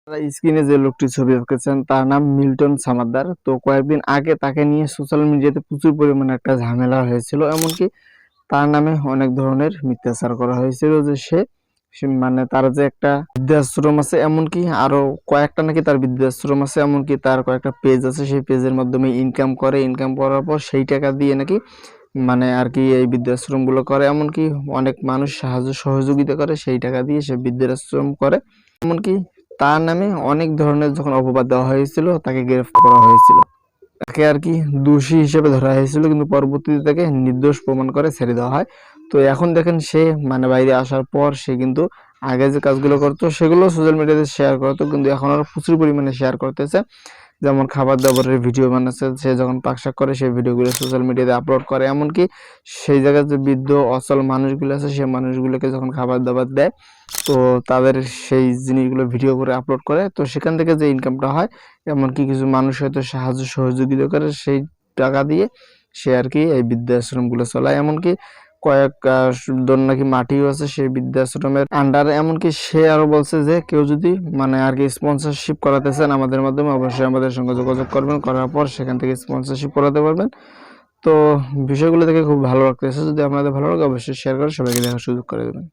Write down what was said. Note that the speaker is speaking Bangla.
স্ক্রিনে যে লোকটি ছবি আঁকেছেন তার নাম মিল্টন সামাদ্দার। তো কয়েকদিন আগে তাকে নিয়ে সোশ্যাল মিডিয়াতে প্রচুর পরিমাণে একটা ঝামেলা হয়েছিল, এমনকি তার নামে অনেক ধরনের মিথ্যাচার করা হয়েছিল যে মানে তার যে একটা বৃদ্ধাশ্রম আছে, এমনকি আরো কয়েকটা নাকি তার বৃদ্ধাশ্রম আছে, এমনকি তার কয়েকটা পেজ আছে, সেই পেজের মাধ্যমে ইনকাম করে, ইনকাম করার পর সেই টাকা দিয়ে নাকি মানে আর কি এই বৃদ্ধাশ্রম গুলো করে, এমনকি অনেক মানুষ সাহায্য সহযোগিতা করে, সেই টাকা দিয়ে সে বৃদ্ধাশ্রম করে। এমনকি তার নামে অনেক ধরনের যখন অপবাদ দেওয়া হয়েছিল তাকে গ্রেফতার করা হয়েছিল, তাকে আর কি দোষী হিসেবে ধরা হয়েছিল, কিন্তু পরবর্তীতে তাকে নির্দোষ প্রমাণ করে ছেড়ে দেওয়া হয়। তো এখন দেখেন সে মানে বাইরে আসার পর সে কিন্তু আগে যে কাজগুলো করতো সেগুলো সোশ্যাল মিডিয়াতে শেয়ার করতো, কিন্তু এখন আরো প্রচুর পরিমাণে শেয়ার করতেছে। যেমন খাবার দাবারের ভিডিও বানাচ্ছে, সে যখন পাকশাক করে সেই ভিডিওগুলো সোশ্যাল মিডিয়াতে আপলোড করে, এমনকি সেই জায়গায় যে বৃদ্ধ অচল মানুষগুলো আছে সেই মানুষগুলোকে যখন খাবার দাবার দেয় তো তাদের সেই জিনিসগুলো ভিডিও করে আপলোড করে, তো সেখান থেকে যে ইনকামটা হয়, এমনকি কিছু মানুষ হয়তো সাহায্য সহযোগিতা করে, সেই টাকা দিয়ে সে আর কি এই বৃদ্ধাশ্রমগুলো চালায়। এমনকি কয়েক জন নাকি মাটিও আছে সেই বৃদ্ধাশ্রমের আন্ডারে। এমনকি সে আরো বলছে যে কেউ যদি মানে আর কি স্পন্সরশিপ করাতে চান আমাদের মাধ্যমে অবশ্যই আমাদের সঙ্গে যোগাযোগ করবেন, করার পর সেখান থেকে স্পন্সরশিপ করাতে পারবেন। তো বিষয়গুলো দেখে খুব ভালো লাগতেছে। যদি আপনাদের ভালো লাগে অবশ্যই শেয়ার করে সবাইকে দেখার সুযোগ করে দেবেন।